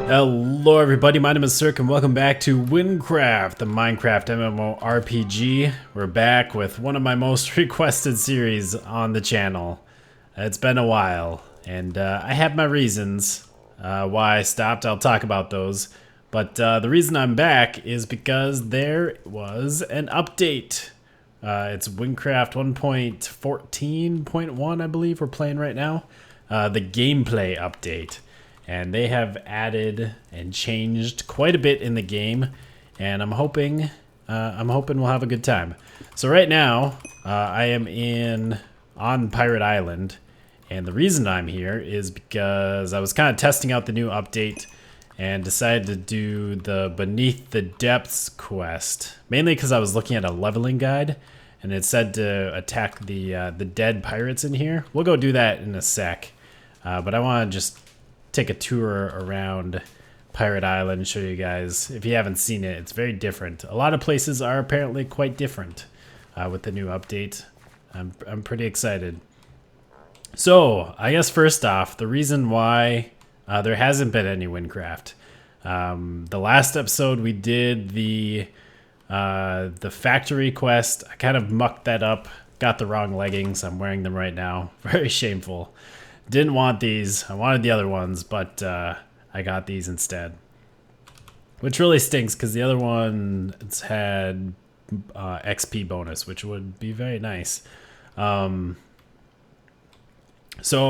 Hello everybody, my name is Cirque and welcome back to WynnCraft, the Minecraft MMORPG. We're back with one of my most requested series on the channel. It's been a while, and I have my reasons why I stopped. I'll talk about those. But the reason I'm back is because there was an update. It's WynnCraft 1.14.1, I believe we're playing right now. The gameplay update. And they have added and changed quite a bit in the game, and I'm hoping we'll have a good time. So right now, I am on Pirate Island, and the reason I'm here is because I was kind of testing out the new update and decided to do the Beneath the Depths quest, mainly because I was looking at a leveling guide, and it said to attack the dead pirates in here. We'll go do that in a sec, but I want to just take a tour around Pirate Island and show you guys. If you haven't seen it, it's very different. A lot of places are apparently quite different with the new update. I'm pretty excited. So I guess first off, the reason why there hasn't been any WynnCraft. The last episode we did the factory quest. I kind of mucked that up. Got the wrong leggings. I'm wearing them right now. Very shameful. Didn't want these. I wanted the other ones, but I got these instead. Which really stinks because the other one had XP bonus, which would be very nice. So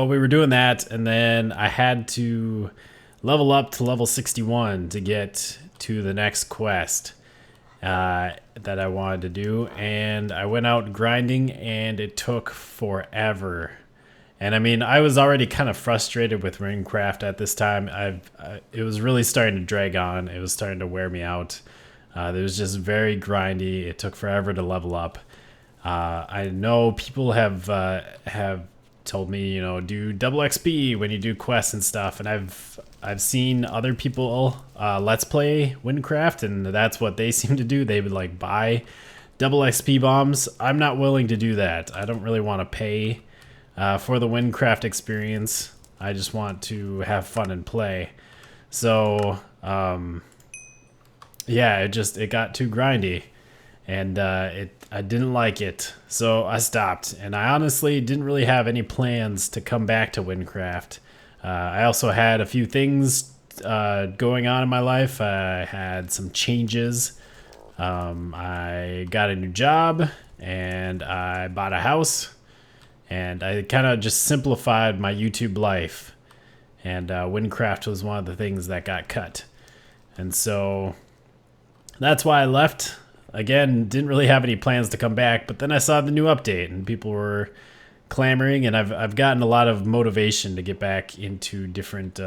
we were doing that, and then I had to level up to level 61 to get to the next quest that I wanted to do. And I went out grinding, and it took forever. And I mean, I was already kind of frustrated with WynnCraft at this time. It was really starting to drag on. It was starting to wear me out. It was just very grindy. It took forever to level up. I know people have told me, you know, do double XP when you do quests and stuff. And I've seen other people let's play WynnCraft, and that's what they seem to do. They would like buy double XP bombs. I'm not willing to do that. I don't really want to pay for the WynnCraft experience. I just want to have fun and play. So yeah, it got too grindy, and I didn't like it, so I stopped. And I honestly didn't really have any plans to come back to WynnCraft. I also had a few things going on in my life. I had some changes. I got a new job, and I bought a house. And I kind of just simplified my YouTube life. And WynnCraft was one of the things that got cut. And so that's why I left. Again, didn't really have any plans to come back. But then I saw the new update, and people were clamoring. And I've gotten a lot of motivation to get back into different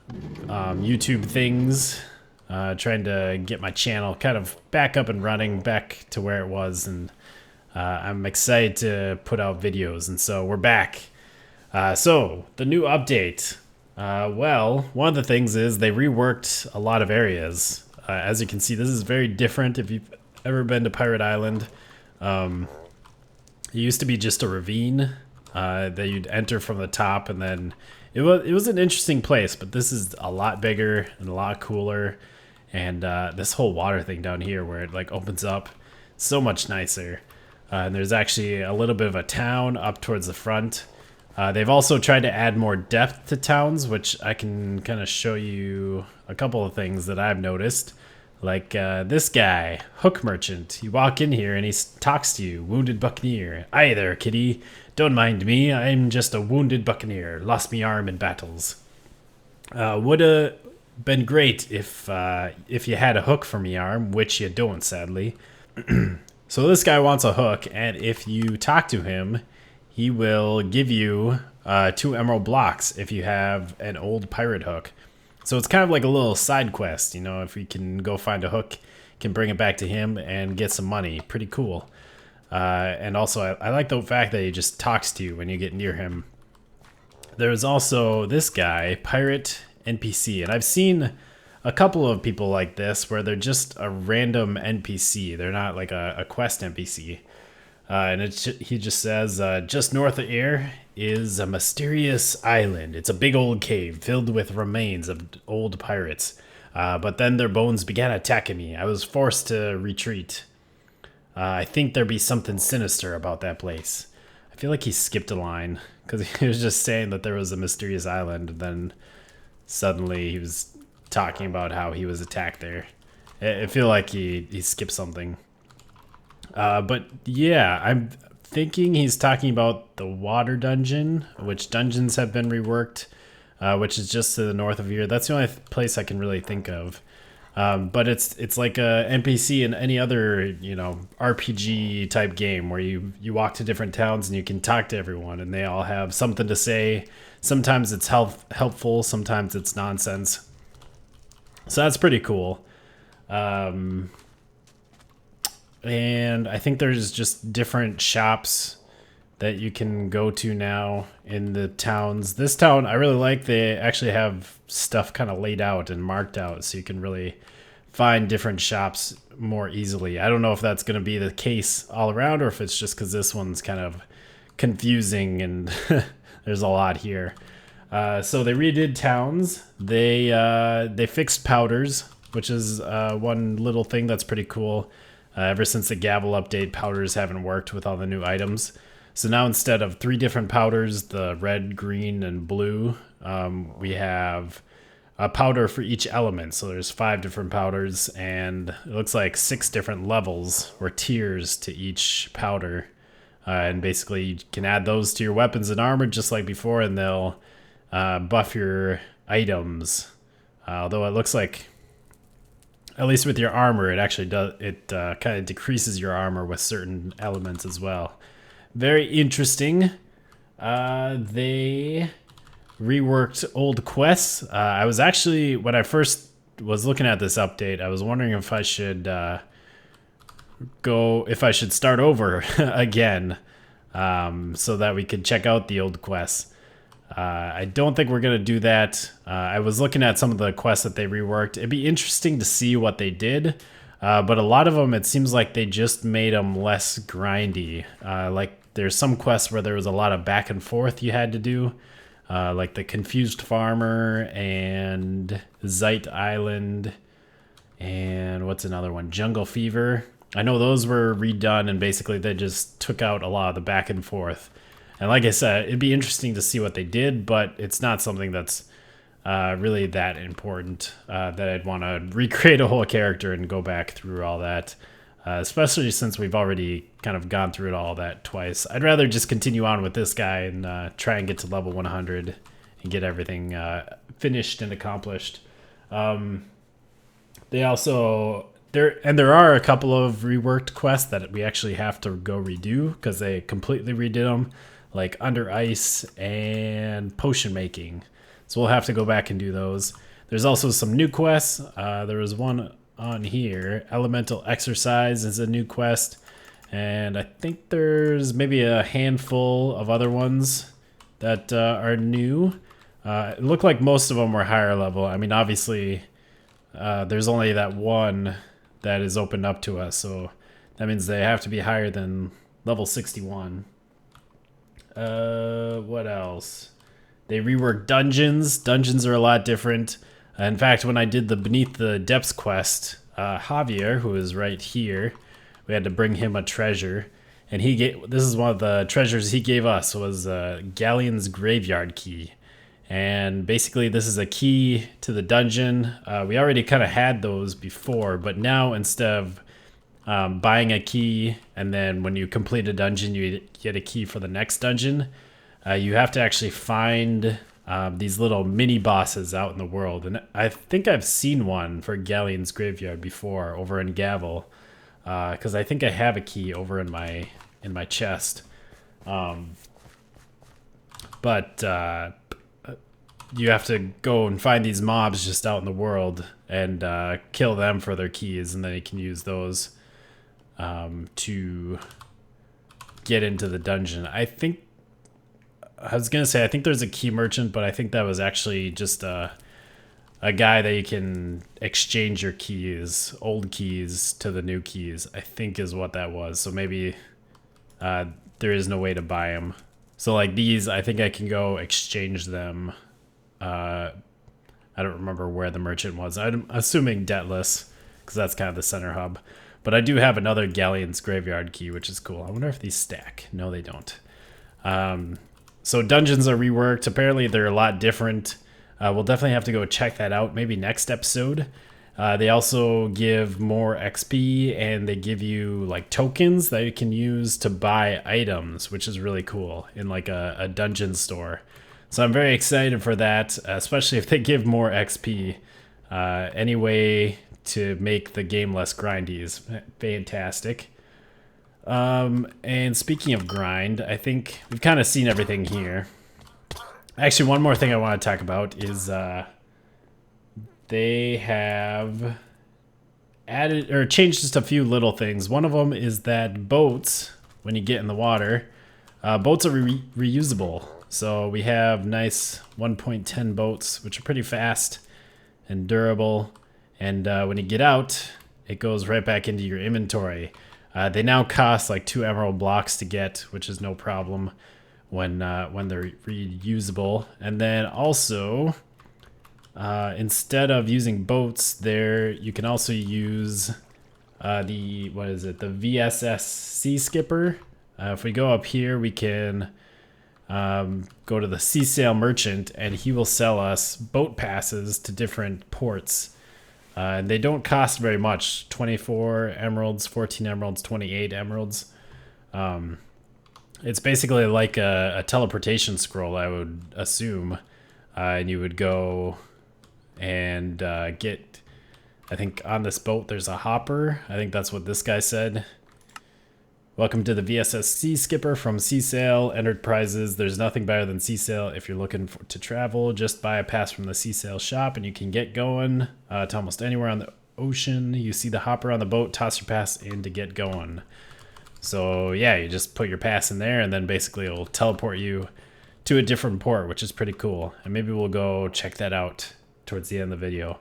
YouTube things. Trying to get my channel kind of back up and running, back to where it was. And I'm excited to put out videos, and so we're back. So the new update. Well, one of the things is they reworked a lot of areas. As you can see, this is very different if you've ever been to Pirate Island. It used to be just a ravine that you'd enter from the top, and then it was an interesting place, but this is a lot bigger and a lot cooler. And this whole water thing down here where it like opens up, so much nicer. And there's actually a little bit of a town up towards the front. They've also tried to add more depth to towns, which I can kind of show you a couple of things that I've noticed. Like this guy, Hook Merchant. You walk in here and he talks to you, Wounded Buccaneer. "Aye there, kitty. Don't mind me. I'm just a wounded buccaneer. Lost me arm in battles. Woulda been great if you had a hook for me arm, which you don't, sadly." So this guy wants a hook, and if you talk to him, he will give you 2 emerald blocks if you have an old pirate hook. So it's kind of like a little side quest, you know, if we can go find a hook, can bring it back to him and get some money. Pretty cool. And also, I like the fact that he just talks to you when you get near him. There's also this guy, Pirate NPC, and I've seen a couple of people like this where they're just a random NPC. They're not like a quest NPC. And he just says, "Just north of here is a mysterious island. It's a big old cave filled with remains of old pirates. But then their bones began attacking me. I was forced to retreat. I think there be something sinister about that place. I feel like he skipped a line because he was just saying that there was a mysterious island, and then suddenly he was talking about how he was attacked there. I feel like he skipped something. But yeah, I'm thinking he's talking about the water dungeon, which dungeons have been reworked, which is just to the north of here. That's the only place I can really think of. But it's like a NPC in any other, you know, RPG type game where you walk to different towns and you can talk to everyone and they all have something to say. Sometimes it's helpful, sometimes it's nonsense. So that's pretty cool. And I think there's just different shops that you can go to now in the towns. This town, I really like, they actually have stuff kind of laid out and marked out so you can really find different shops more easily. I don't know if that's going to be the case all around or if it's just because this one's kind of confusing and there's a lot here. So they redid towns. They fixed powders, which is one little thing that's pretty cool. Ever since the Gavel update, powders haven't worked with all the new items. So now instead of 3 different powders, the red, green, and blue, we have a powder for each element. So there's 5 different powders, and it looks like 6 different levels or tiers to each powder. And basically you can add those to your weapons and armor just like before, and they'll buff your items. Although it looks like, at least with your armor, it actually does, it kind of decreases your armor with certain elements as well. Very interesting. They reworked old quests. I was actually, when I first was looking at this update, I was wondering if I should start over again, so that we could check out the old quests. I don't think we're gonna do that. I was looking at some of the quests that they reworked. It'd be interesting to see what they did, but a lot of them, it seems like they just made them less grindy. Like there's some quests where there was a lot of back and forth you had to do, like the Confused Farmer and Zeit Island, and what's another one? Jungle Fever. I know those were redone, and basically they just took out a lot of the back and forth. And like I said, it'd be interesting to see what they did, but it's not something that's really that important that I'd want to recreate a whole character and go back through all that, especially since we've already kind of gone through all that twice. I'd rather just continue on with this guy and try and get to level 100 and get everything finished and accomplished. They also... There are a couple of reworked quests that we actually have to go redo because they completely redid them, like Under Ice and Potion Making. So we'll have to go back and do those. There's also some new quests. There was one on here. Elemental Exercise is a new quest. And I think there's maybe a handful of other ones that are new. It looked like most of them were higher level. I mean, obviously, there's only that one that is opened up to us, so that means they have to be higher than level 61. What else? They reworked dungeons. Dungeons are a lot different. In fact, when I did the Beneath the Depths quest, Javier, who is right here, we had to bring him a treasure, and this is one of the treasures he gave us, was Galleon's Graveyard Key. And basically this is a key to the dungeon. We already kind of had those before, but now instead of buying a key and then when you complete a dungeon you get a key for the next dungeon, you have to actually find these little mini bosses out in the world. And I think I've seen one for Galleon's Graveyard before over in Gavel, because I think I have a key over in my chest. But you have to go and find these mobs just out in the world and kill them for their keys, and then you can use those to get into the dungeon. I was gonna say I think there's a key merchant, but I think that was actually just a guy that you can exchange your keys, old keys, to the new keys, I think is what that was. So maybe there is no way to buy them. So like these, I think I can go exchange them. I don't remember where the merchant was. I'm assuming Debtless, because that's kind of the center hub. But I do have another Galleon's Graveyard key, which is cool. I wonder if these stack. No, they don't. So dungeons are reworked. Apparently they're a lot different. We'll definitely have to go check that out maybe next episode. They also give more XP, and they give you like tokens that you can use to buy items, which is really cool in like a dungeon store. So I'm very excited for that, especially if they give more XP. Any way to make the game less grindy is fantastic. And speaking of grind, I think we've kind of seen everything here. Actually, one more thing I want to talk about is they have added or changed just a few little things. One of them is that boats, when you get in the water, boats are reusable. So we have nice 1.10 boats, which are pretty fast and durable. And when you get out, it goes right back into your inventory. They now cost like 2 emerald blocks to get, which is no problem when they're reusable. And then also, instead of using boats there, you can also use the VSS Sea Skipper. If we go up here, we can go to the Sea Sail Merchant, and he will sell us boat passes to different ports. And they don't cost very much, 24 emeralds, 14 emeralds, 28 emeralds. It's basically like a teleportation scroll, I would assume. And you would go and get, I think on this boat there's a hopper. I think that's what this guy said. Welcome to the VSS Sea Skipper from Sea Sail. Entered prizes. There's nothing better than Sea Sail. If you're looking to travel, just buy a pass from the Sea Sail shop and you can get going to almost anywhere on the ocean. You see the hopper on the boat, toss your pass in to get going. So yeah, you just put your pass in there and then basically it'll teleport you to a different port, which is pretty cool. And maybe we'll go check that out towards the end of the video.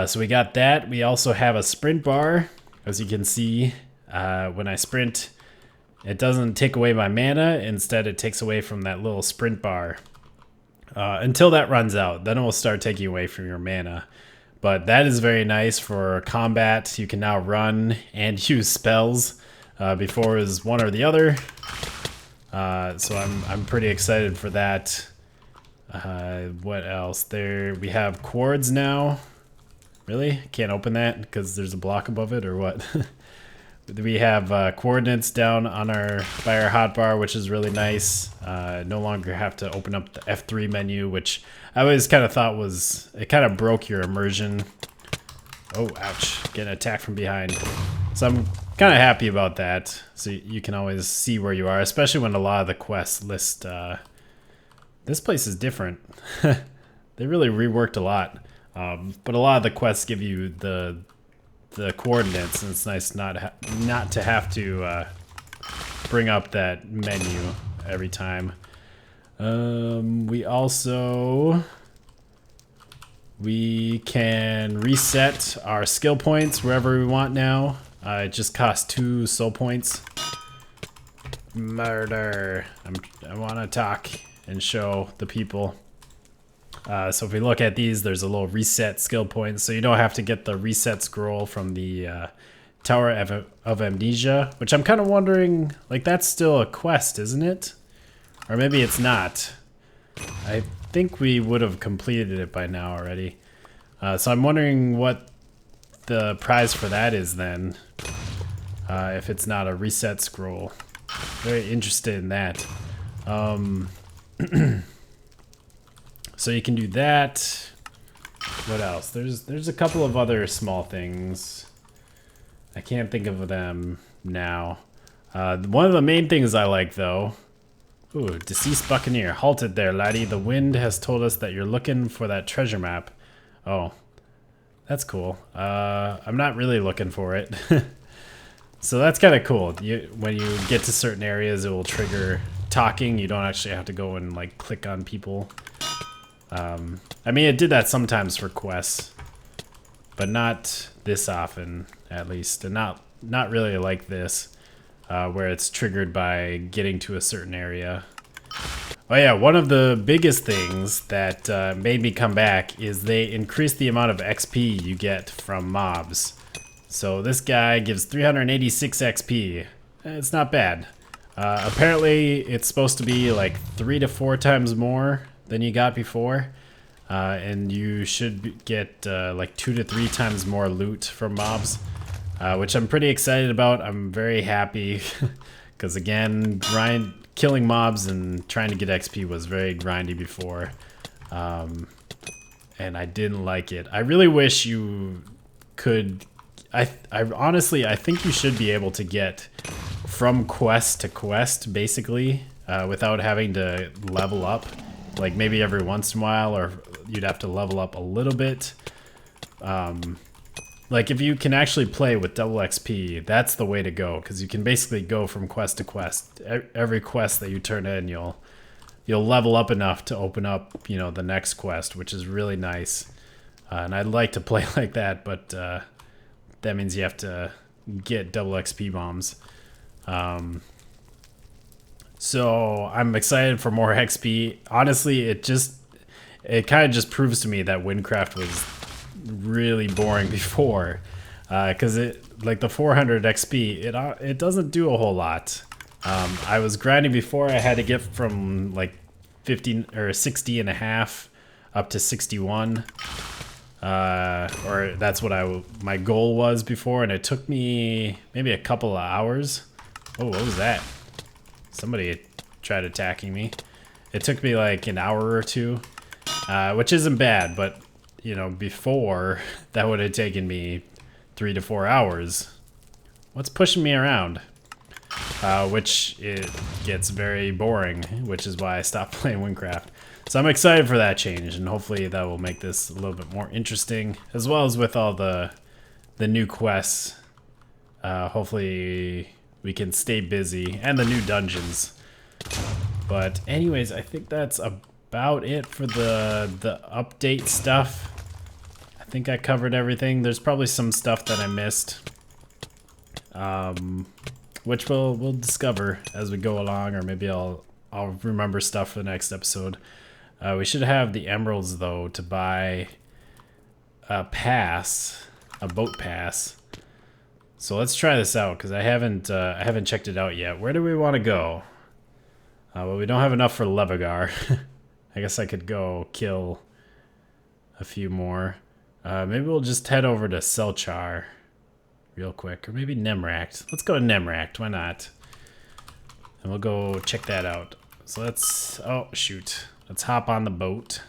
So we got that. We also have a sprint bar, as you can see. When I sprint, it doesn't take away my mana. Instead, it takes away from that little sprint bar until that runs out. Then it will start taking away from your mana. But that is very nice for combat. You can now run and use spells. Before it was one or the other. So I'm pretty excited for that. What else? There we have cords now. Really? Can't open that because there's a block above it, or what? We have coordinates down on by our hotbar, which is really nice. No longer have to open up the F3 menu, which I always kind of thought it kind of broke your immersion. Oh, ouch. Getting attacked from behind. So I'm kind of happy about that. So you can always see where you are, especially when a lot of the quests list. This place is different. They really reworked a lot. But a lot of the quests give you the coordinates, and it's nice not to have to bring up that menu every time. We can reset our skill points wherever we want now. It just costs 2 soul points. Murder. I want to talk and show the people. So if we look at these, there's a little reset skill point, so you don't have to get the reset scroll from the Tower of Amnesia, which I'm kind of wondering, like, that's still a quest, isn't it? Or maybe it's not. I think we would have completed it by now already. So I'm wondering what the prize for that is then, if it's not a reset scroll. Very interested in that. So you can do that. What else? There's a couple of other small things. I can't think of them now. One of the main things I like, though. Ooh, deceased buccaneer. Halted there, laddie. The wind has told us that you're looking for that treasure map. Oh, that's cool. I'm not really looking for it. So that's kind of cool. When you get to certain areas, it will trigger talking. You don't actually have to go and like click on people. I mean, it did that sometimes for quests, but not this often, at least, and not really like this, where it's triggered by getting to a certain area. Oh yeah, one of the biggest things that made me come back is they increased the amount of XP you get from mobs. So this guy gives 386 XP. It's not bad. Apparently it's supposed to be like 3 to 4 times more than you got before. And you should get like 2 to 3 times more loot from mobs, which I'm pretty excited about. I'm very happy because again, killing mobs and trying to get XP was very grindy before, and I didn't like it. I really wish you could. I honestly, I think you should be able to get from quest to quest basically without having to level up. Like maybe every once in a while, or you'd have to level up a little bit. Like if you can actually play with double XP, that's the way to go, because you can basically go from quest to quest. Every quest that you turn in, you'll level up enough to open up, you know, the next quest, which is really nice. And I'd like to play like that, but that means you have to get double XP bombs. So I'm excited for more XP. Honestly, it kind of just proves to me that WynnCraft was really boring before, because like the 400 XP, it doesn't do a whole lot. I was grinding before. I had to get from like 50 or 60 and a half up to 61, or that's what my goal was before, and it took me maybe a couple of hours. Oh, what was that? Somebody tried attacking me. It took me like an hour or two, which isn't bad, but you know, before that would have taken me 3 to 4 hours. What's pushing me around? Which it gets very boring, which is why I stopped playing WynnCraft. So I'm excited for that change, and hopefully that will make this a little bit more interesting, as well as with all the new quests. Hopefully we can stay busy, and the new dungeons. But anyways, I think that's about it for the update stuff. I think I covered everything. There's probably some stuff that I missed, which we'll discover as we go along, or maybe I'll remember stuff for the next episode. We should have the emeralds though to buy a boat pass. So let's try this out, because I haven't checked it out yet. Where do we want to go? Well, we don't have enough for Levagar. I guess I could go kill a few more. Maybe we'll just head over to Selchar real quick, or maybe Nemract. Let's go to Nemract, why not? And we'll go check that out. So let's hop on the boat.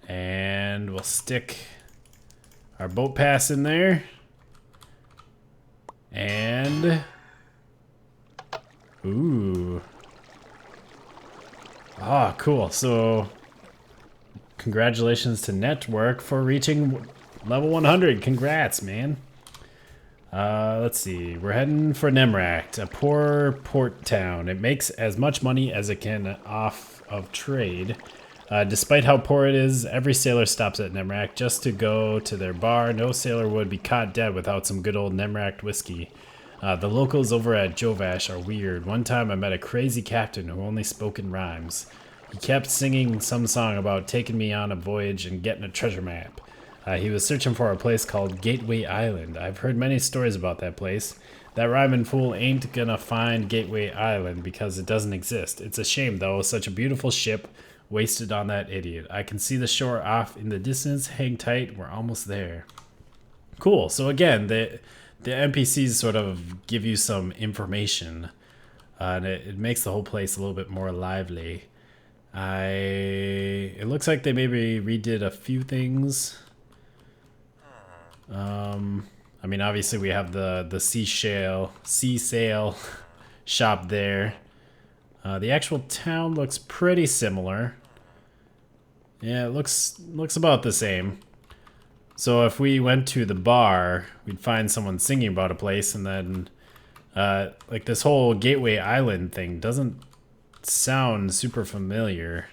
And we'll stick our boat pass in there. And ooh. Ah, cool. So congratulations to Network for reaching level 100. Congrats, man. Let's see. We're heading for Nemract, a poor port town. It makes as much money as it can off of trade. Despite how poor it is, every sailor stops at Nemract just to go to their bar. No sailor would be caught dead without some good old Nemract whiskey. The locals over at Jovash are weird. One time I met a crazy captain who only spoke in rhymes. He kept singing some song about taking me on a voyage and getting a treasure map. He was searching for a place called Gateway Island. I've heard many stories about that place. That rhyming fool ain't gonna find Gateway Island because it doesn't exist. It's a shame though, such a beautiful ship wasted on that idiot. I can see the shore off in the distance. Hang tight, we're almost there. Cool, so again, the NPCs sort of give you some information, and it makes the whole place a little bit more lively. It looks like they maybe redid a few things. I mean, obviously we have the sea sail shop there. The actual town looks pretty similar. Yeah, it looks about the same. So if we went to the bar, we'd find someone singing about a place, and then like this whole Gateway Island thing doesn't sound super familiar.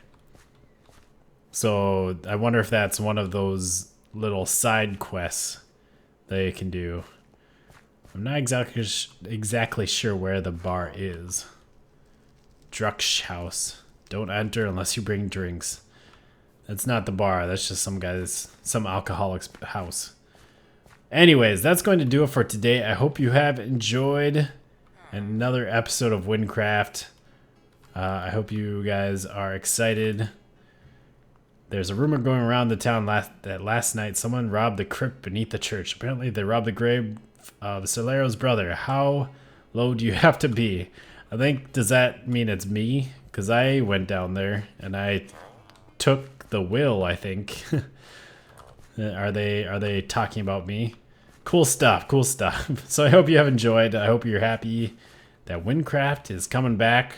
So I wonder if that's one of those little side quests that you can do. I'm not exactly sure where the bar is. Druck's house. Don't enter unless you bring drinks. That's not the bar. That's just some alcoholic's house. Anyways, that's going to do it for today. I hope you have enjoyed another episode of WynnCraft. I hope you guys are excited. There's a rumor going around the town that last night someone robbed the crypt beneath the church. Apparently they robbed the grave of Solero's brother. How low do you have to be? I think, does that mean it's me? Because I went down there and I took the will, I think. Are they talking about me? Cool stuff, cool stuff. So I hope you have enjoyed. I hope you're happy that WynnCraft is coming back.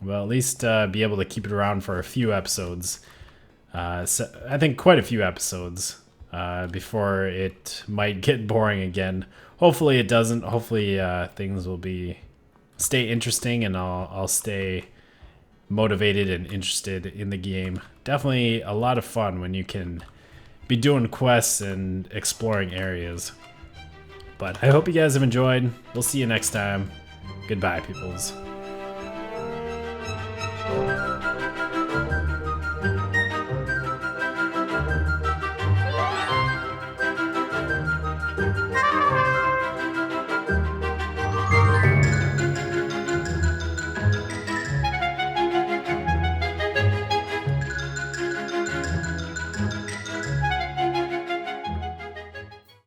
Well, at least be able to keep it around for a few episodes. So I think quite a few episodes before it might get boring again. Hopefully it doesn't. Hopefully things will stay interesting, and I'll stay motivated and interested in the game. Definitely a lot of fun when you can be doing quests and exploring areas. But I hope you guys have enjoyed. We'll see you next time. Goodbye, peoples.